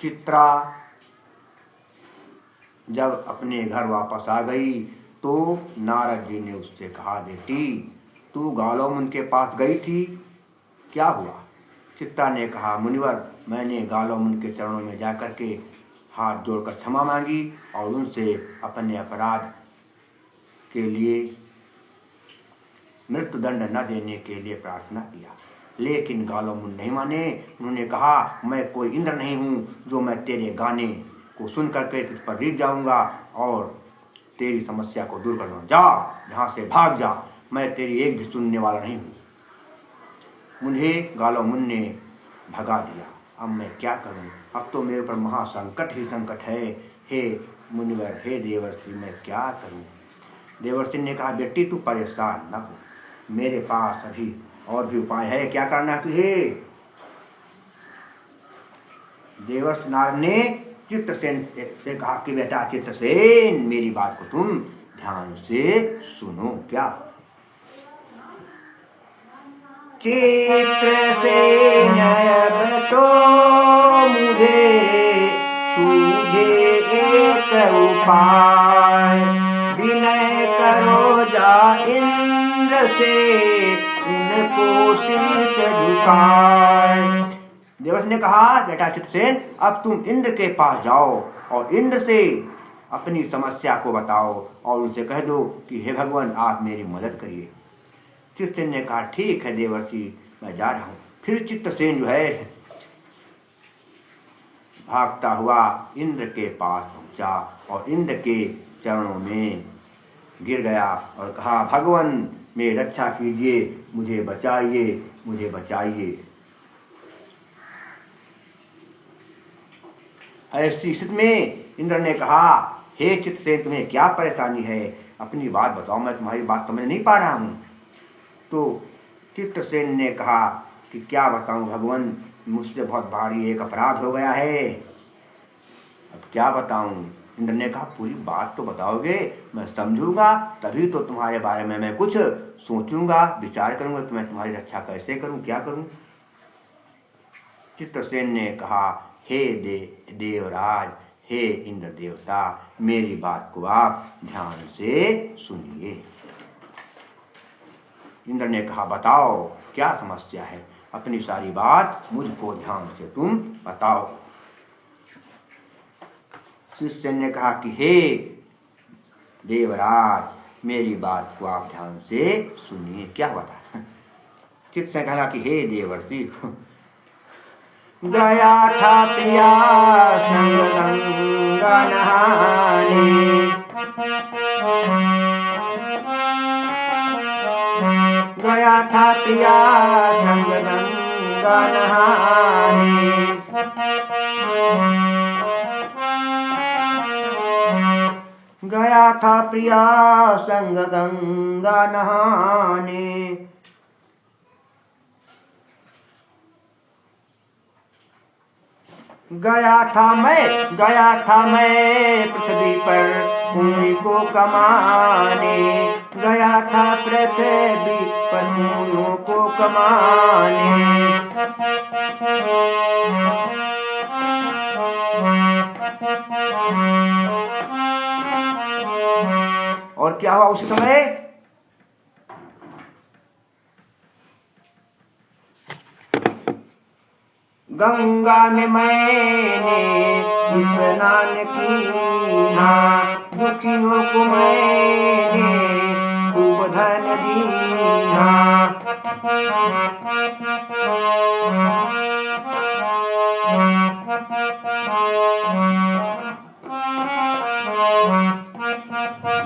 चित्रा जब अपने घर वापस आ गई तो नारद जी ने उससे कहा, बेटी तू गालोमुन के पास गई थी, क्या हुआ? चित्रा ने कहा, मुनिवर मैंने गालोमुन के चरणों में जाकर के हाथ जोड़कर क्षमा मांगी और उनसे अपने अपराध के लिए मृत्युदंड न देने के लिए प्रार्थना किया, लेकिन गालोमुन नहीं माने। उन्होंने कहा, मैं कोई इंद्र नहीं हूँ जो मैं तेरे गाने को सुन करके तुझ पर रीझ जाऊँगा और तेरी समस्या को दूर कर दूँगा। जा, यहाँ से भाग जा, मैं तेरी एक भी सुनने वाला नहीं हूँ। मुझे गालोमुन ने भगा दिया, अब मैं क्या करूँ? अब तो मेरे पर महासंकट ही संकट है। हे मुनिवर, हे देवर्षि, मैं क्या करूँ? देवर्षि ने कहा, बेटी तू परेशान न हो, मेरे पास अभी और भी उपाय है। क्या करना है तुझे? देवर्षि नारद ने चित्रसेन से कहा कि बेटा चित्रसेन, मेरी बात को तुम ध्यान से सुनो। क्या? चित्रसेन अब तो मुझे सूझे एक उपाय, विनय करो जा इंद्र से उनको शीश झुकाए। देवर्षि ने कहा, बेटा चित्रसेन, अब तुम इंद्र के पास जाओ और इंद्र से अपनी समस्या को बताओ और उनसे कह दो कि हे भगवान, आप मेरी मदद करिए। चित्रसेन ने कहा, ठीक है देवर्षि, मैं जा रहा हूँ। फिर चित्रसेन जो है भागता हुआ इंद्र के पास पहुंचा और इंद्र के चरणों में गिर गया और कहा, भगवान मेरी रक्षा कीजिए, मुझे बचाइए, मुझे बचाइए। ऐसी स्थिति में इंद्र ने कहा, हे चित्रसेन, तुम्हें क्या परेशानी है? अपनी बात बताओ, मैं तुम्हारी बात समझ नहीं पा रहा हूँ। तो चित्रसेन ने कहा कि क्या बताऊं भगवान, मुझसे बहुत भारी एक अपराध हो गया है, अब क्या बताऊं। इंद्र ने कहा, पूरी बात तो बताओगे, मैं समझूंगा, तभी तो तुम्हारे बारे में मैं कुछ सोचूंगा, विचार करूंगा कि मैं तुम्हारी रक्षा कैसे करूं, क्या करूं। चित्रसेन ने कहा, हे देवराज, हे इंद्र देवता, मेरी बात को आप ध्यान से सुनिए। इंद्र ने कहा, बताओ क्या समस्या है, अपनी सारी बात मुझको ध्यान से तुम बताओ। चित्रसेन ने कहा कि हे देवराज, मेरी बात को आप ध्यान से सुनिए। क्या हुआ था? चित्रसेन ने कहा कि हे देवर्षि, गया था प्रिया संग गंगा नहाने, गया था प्रिया संग गंगा नहाने, गया था प्रिया संग गंगा नहाने, गया था मैं पृथ्वी पर पुण्य को कमाने, गया था पृथ्वी पर पुण्यों को कमाने। और क्या हुआ उस समय? गंगा में मैंने स्नान कीना, दुखियों को मैंने खूब धन दीना।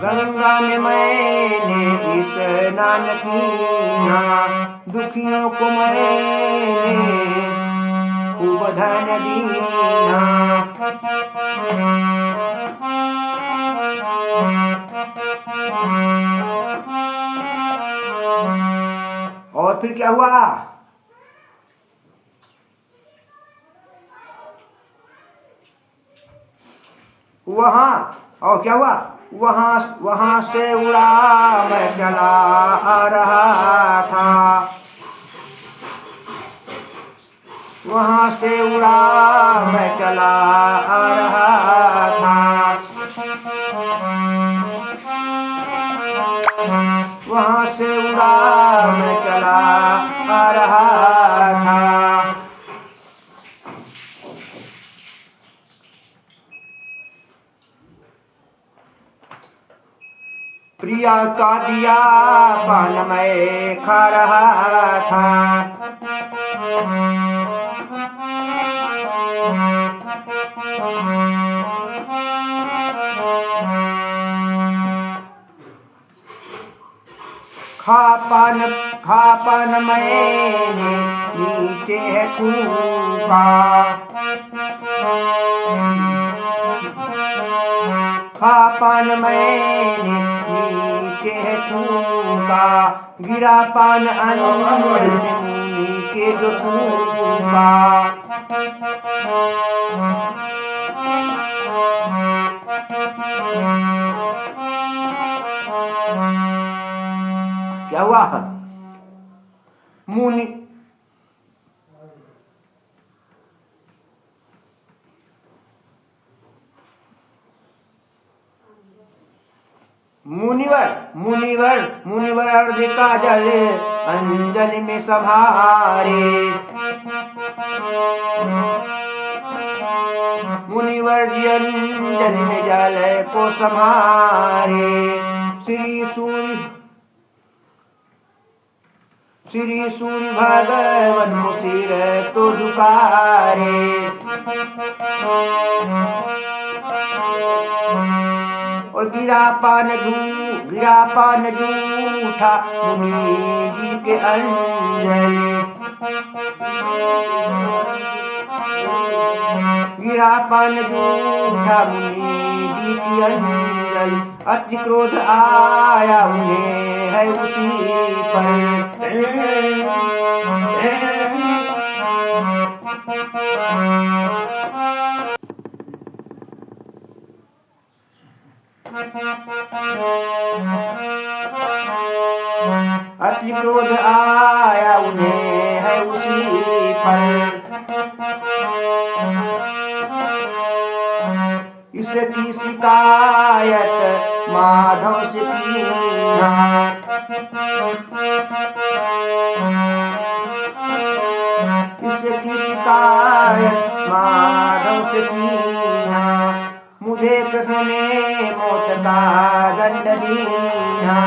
गंगा में मैंने स्नान कीना, दुखियों को मैंने खूब धन दीना। और फिर क्या हुआ? और क्या हुआ? वहां से उड़ा मैं चला आ रहा था, वहाँ से उड़ा मैं चला आ रहा था, वहाँ से उड़ा मैं चला आ रहा था। प्रिया का दिया पान मैं खा रहा था, खा पान मैंने नीचे है थूका, खा पान मैंने नीचे है थूका, गिरा पान अंजल में मुनि के जो थूका। क्या हुआ? मुनि मुनिवर अर्ध का जल अंजलि में संभारे, मुनिवर जी अंजलि में जल को संभारे, श्री सूर्य भगवत को सिर तो झुकारे, और गिरा पान जूठा मुनि जी के अंजलि, गिरा पान जूठा मुनि जी की अंजलि, अति क्रोध आया उन्हें है उसी पर, अति क्रोध आया उन्हें है उसी पर, इसकी शिकायत माधव से कीना, इसकी शिकायत माधव से कीना, मुझे कृष्ण ने मौत का दंड दीना,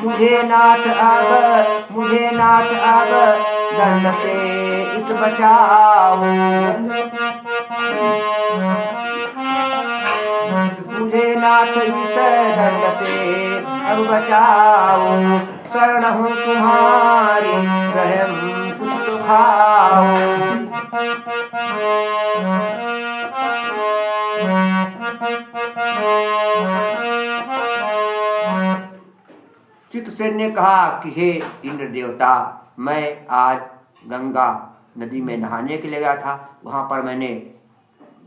मुझे नाथ अब दंड से इस बचाओ, मुझे नाथ इस दंड से अब बचाओ, शरण हूँ तुम्हारी रहम कुछ तो खाओ। चित्रसेन ने कहा कि हे इंद्र देवता, मैं आज गंगा नदी में नहाने के लिए गया था, वहाँ पर मैंने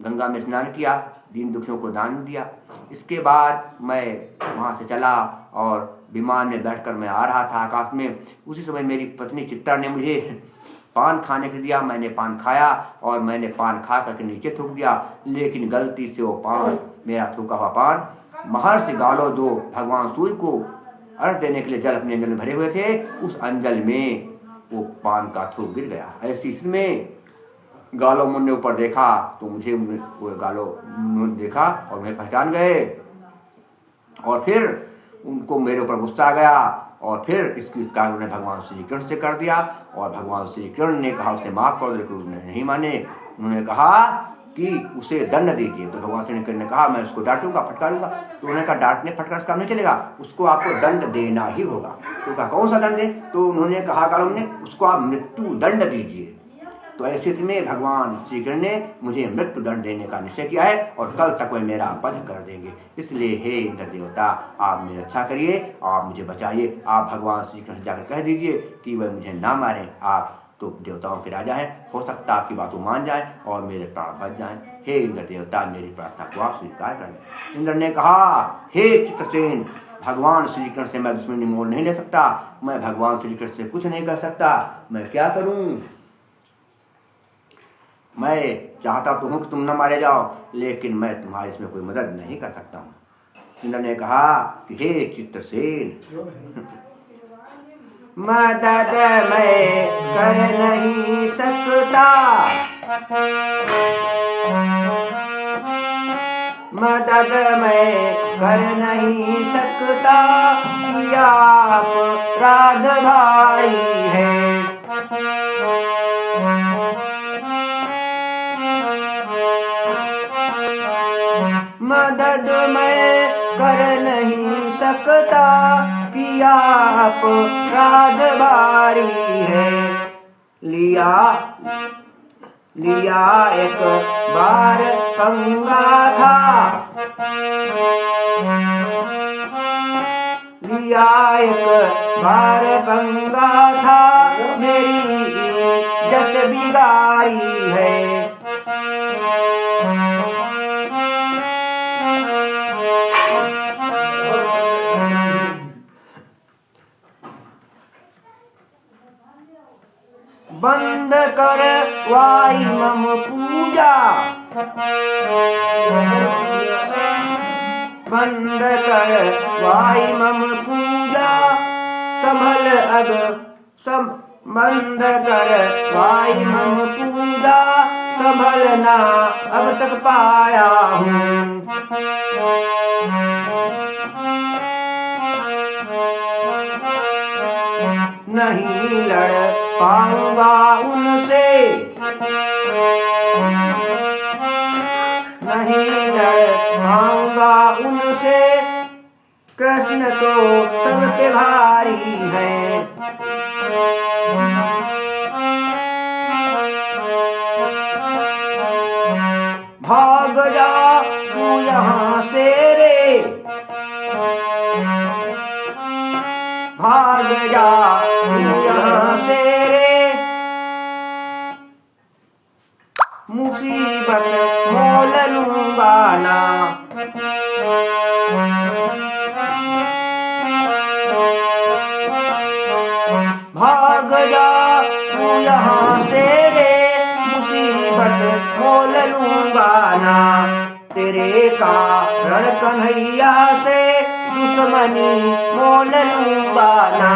गंगा में स्नान किया, दीन दुखियों को दान दिया। इसके बाद मैं वहाँ से चला और विमान में बैठकर मैं आ रहा था आकाश में। उसी समय मेरी पत्नी चित्रा ने मुझे पान खाने के दिया, मैंने पान खाया और मैंने पान खा करके नीचे थूक दिया, लेकिन गलती से वो पान, मेरा थूका हुआ पान, महर्षि गालो दो भगवान सूर्य को अर्घ देने के लिए जल अपने अंजल में भरे हुए थे, उस अंजल में वो पान का थूक गिर गया। ऐसी इसमें गालो मुनि ने ऊपर देखा तो मुझे वो गालो मुनि देखा और मैं पहचान गए, और फिर उनको मेरे ऊपर गुस्सा आ गया, और फिर इसकी कारण उन्होंने भगवान श्री कृष्ण से कर दिया, और भगवान श्री कृष्ण ने कहा उसे माफ कर दो, लेकिन उन्होंने नहीं माने। उन्होंने कहा कि उसे दंड दीजिए, तो भगवान श्री कृष्ण ने कहा मैं उसको डांटूंगा, फटकारूंगा। तो उन्होंने कहा डांटने फटकार से काम नहीं चलेगा, उसको आपको दंड देना ही होगा। तो कहा कौन सा दंड दे? तो उन्होंने कहा उन्होंने उसको आप मृत्यु दंड दीजिए। तो ऐसे में भगवान श्री कृष्ण ने मुझे मृत्यु दंड देने का निश्चय किया है, और कल तक वे मेरा वध कर देंगे। इसलिए हे इंद्र देवता, आप मेरी रक्षा करिए, आप मुझे बचाइए। आप भगवान श्री कृष्ण जाकर कह दीजिए कि वह मुझे ना मारें, आप तो देवताओं के राजा हैं, हो सकता आपकी बातों मान जाएं और मेरे प्राण बच जाएं। हे इंद्र देवता, मेरी प्रार्थना को आप स्वीकार करें। इंद्र ने कहा हे चित्रसेन, भगवान श्री कृष्ण से मैं दुश्मनी मोल नहीं ले सकता, मैं भगवान श्री कृष्ण से कुछ नहीं कर सकता, मैं क्या करूं? मैं चाहता तो हूं कि तुम न मारे जाओ, लेकिन मैं तुम्हारी इसमें कोई मदद नहीं कर सकता हूं। इंद्र ने कहा कि हे चित्रसेन, मदद मैं कर नहीं सकता, मदद मैं कर नहीं सकता, किया अपराध भारी है। मदद मैं कर नहीं सकता, किया अपराध भारी है। लिया एक बार पंगा था, लिया एक बार पंगा था, मेरी इज्जत बिगाड़ी है। बंद कर वाई मम पूजा, बंद कर वाई मम पूजा, संभल अब सब बंद कर वाई मम पूजा, संभलना अब तक पाया हूँ। नहीं लड़ पाऊंगा उनसे, नहीं लड़ पाऊंगा उनसे, कृष्ण तो सबके भारी है। भाग जा तू यहाँ से रे, भाग जा तू यहाँ से रे, मुसीबत मोल लूंगा ना। भाग जा तू यहाँ से रे, मुसीबत मोल लूंगा ना। तेरे कारण कन्हैया से दुश्मनी मोल लूंगा ना।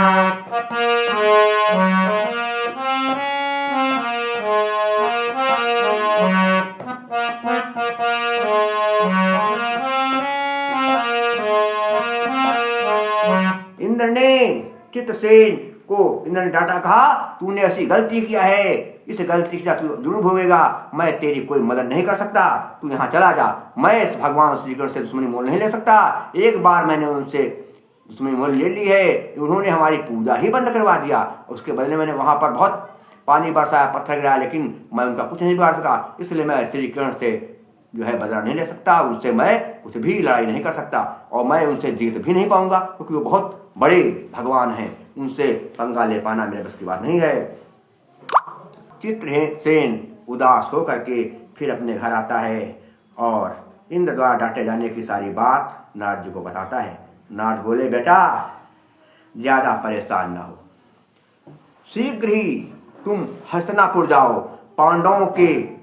इंद्र ने चित्रसेन को इंद्र ने डांटा, कहा तूने ऐसी गलती किया है, इस गलती से तू जरूर भोगेगा, मैं तेरी कोई मदद नहीं कर सकता, तू यहाँ चला जा। मैं भगवान श्री कृष्ण से दुश्मनी मोल नहीं ले सकता, एक बार मैंने उनसे दुश्मनी मोल ले ली है, उन्होंने हमारी पूजा ही बंद करवा दिया, उसके बदले मैंने वहां पर बहुत पानी बरसाया, पत्थर गिराया, लेकिन मैं उनका कुछ नहीं बिगाड़ सका, इसलिए मैं श्री कृष्ण से जो है बदला नहीं ले सकता, उनसे मैं कुछ भी लड़ाई नहीं कर सकता, और मैं उनसे जीत भी नहीं पाऊंगा, क्योंकि वो बहुत बड़े भगवान हैं, उनसे पंगा ले पाना मेरे बस की बात नहीं है। चित्रसेन उदास होकर के फिर अपने घर आता है और इंद्र द्वारा डांटे जाने की सारी बात नारद जी को बताता है। नारद बोले, बेटा ज्यादा परेशान ना हो, शीघ्र ही तुम हस्तिनापुर जाओ, पांडवों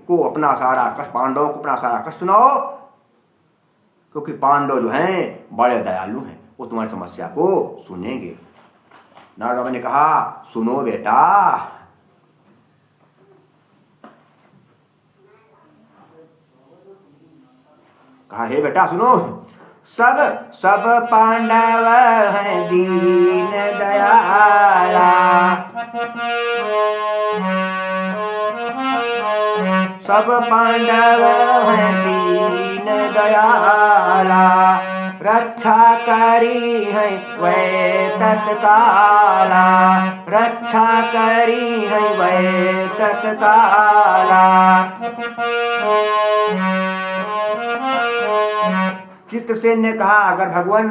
को अपना सारा कष्ट सुनाओ, क्योंकि पांडव जो हैं बड़े दयालु हैं, वो तुम्हारी समस्या को सुनेंगे। नारद बाबा ने कहा, सुनो बेटा, कहा हे बेटा सुनो, सब पांडव हैं दीन दयाला, सब पांडव हैं दीन दयाला, रक्षा करी है वै तत्काला, रक्षा करी है वै तत्काला। चित्रसेन ने कहा, अगर भगवान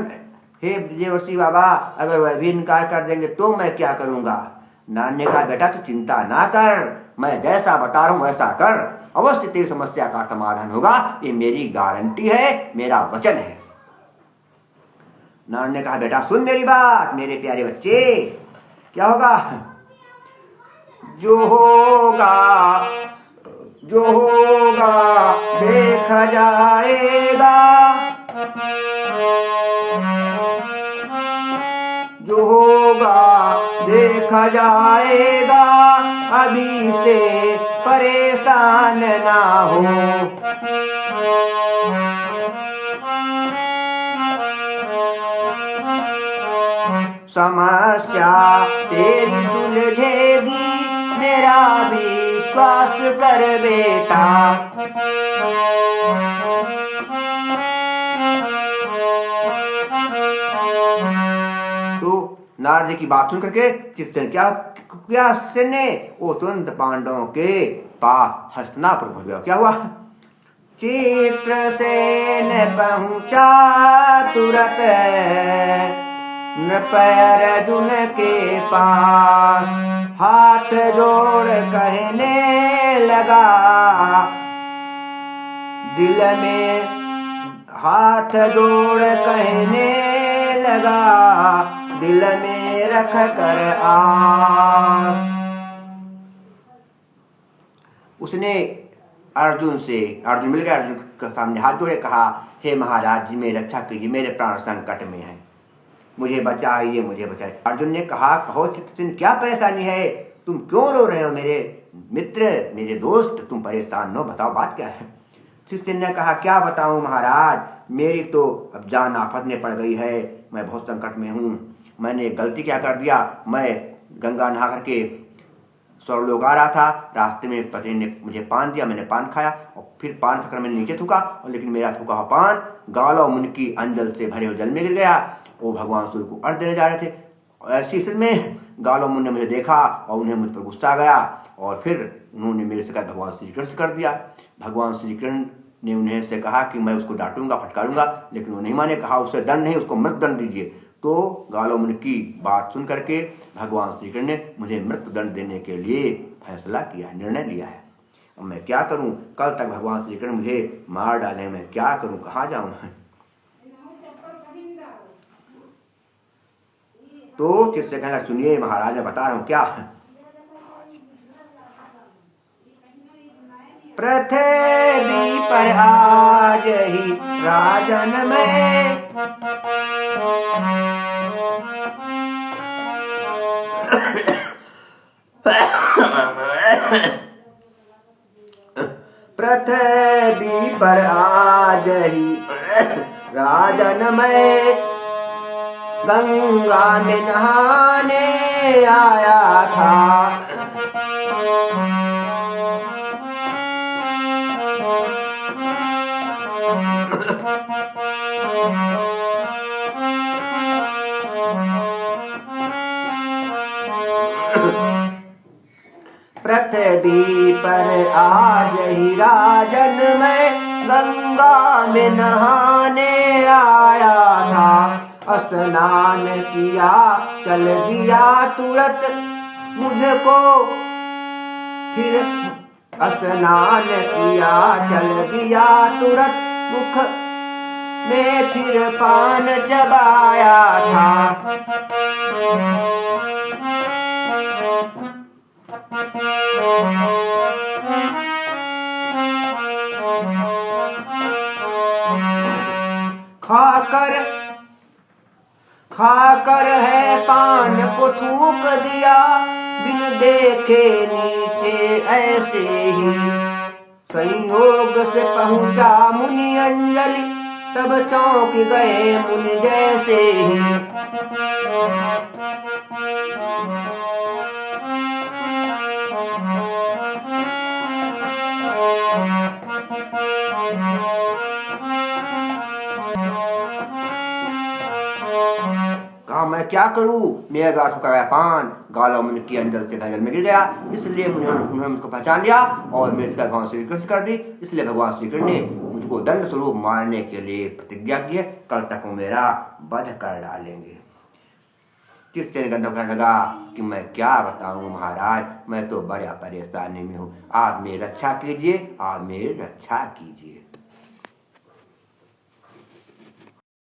हे देवर्षि बाबा अगर वह भी इनकार कर देंगे तो मैं क्या करूंगा? नारद ने कहा, बेटा तू चिंता ना कर, मैं जैसा बता रहा हूं वैसा कर, अवश्य तेरी समस्या का समाधान होगा, ये मेरी गारंटी है, मेरा वचन है। नारद ने कहा बेटा सुन मेरी बात मेरे प्यारे बच्चे, क्या होगा? जो होगा देखा जाएगा, जो होगा देखा जाएगा, अभी से परेशान ना हो। समस्या तेरी सुलझेगी, मेरा विश्वास कर बेटा। तो नारद जी की बात सुन करके चित्तन क्या ने वो तुरंत पांडवों के पास हस्तिनापुर पहुंच गया। क्या हुआ? चित्रसेन पहुंचा तुरंत नृप अर्जुन के पास, हाथ जोड़ कहने लगा दिल में, हाथ जोड़ कहने लगा दिल में रख कर आस। उसने अर्जुन मिल गया, अर्जुन के सामने हाथ जोड़े कहा हे महाराज जी मेरी रक्षा कीजिए, मेरे प्राण संकट में हैं, मुझे बचाइए, मुझे बचाइए। अर्जुन ने कहा कहो चित्रसेन क्या परेशानी है, तुम क्यों रो रहे हो मेरे मित्र, मेरे दोस्त, तुम परेशान न, बताओ बात क्या है। चित्रसेन ने कहा क्या बताऊं महाराज, मेरी तो अब जान आफत में पड़ गई है, मैं बहुत संकट में हूँ। मैंने गलती क्या कर दिया, मैं गंगा नहा करके स्वर्गलोक आ रहा था, रास्ते में पति ने मुझे पान दिया, मैंने पान खाया और फिर पान खाकर मैंने नीचे थूका, और लेकिन मेरा थूका हुआ पान गालव मुनि की अंजल से भरे हुए जल में गिर गया। वो भगवान सूर्य को अर्घ देने जा रहे थे, ऐसी स्थिति में गालव मुनि ने मुझे देखा और उन्हें मुझ पर गुस्सा आ गया, और फिर उन्होंने मेरे से कहा भगवान श्री कृष्ण कर दिया। भगवान श्री कृष्ण ने उन्हें से कहा कि मैं उसको डांटूंगा, फटकारूंगा, लेकिन वो नहीं माने, कहा उसे दंड नहीं, उसको मृत्यु दंड दीजिए। तो गालव मुनि की बात सुन करके भगवान श्री कृष्ण ने मुझे मृत्यु दंड देने के लिए फैसला किया, निर्णय लिया है। अब मैं क्या करूं, कल तक भगवान श्री कृष्ण मुझे मार डाले, मैं क्या करूं, कहाँ जाऊं। तो किससे कहना, सुनिए महाराज मैं बता रहा हूं क्या। पृथ्वी पर आज ही राजन में, पृथ्वी पर आज ही राजन में, गंगा में नहाने आया था। पृथ्वी पर आज ही राजन में, गंगा में नहाने आया था। स्नान किया चल दिया तुरंत मुझको, फिर स्नान किया चल दिया तुरंत, मुख में फिर पान चबाया था। खाकर है पान को थूक दिया, बिन देखे नीचे ऐसे ही, संयोग से पहुंचा मुनि अंजलि, तब चौंक गए मुनि जैसे ही। कहा मैं क्या करूं, मेरा गाठ का पान गालव मुनि की अंजल से जल में गिर गया, इसलिए उन्होंने मुझको पहचान लिया और मेरे से भगवान श्री कृष्ण कर दी। इसलिए भगवान श्री कृष्ण ने मुझको दंड स्वरूप मारने के लिए प्रतिज्ञा की है, कल तक वो मेरा वध कर डालेंगे। चित्रसेन गंधर्व कहने लगा कि मैं क्या बताऊं महाराज, मैं तो बड़ा परेशानी में हूँ, आप मेरी रक्षा कीजिए, आप मेरी रक्षा कीजिए।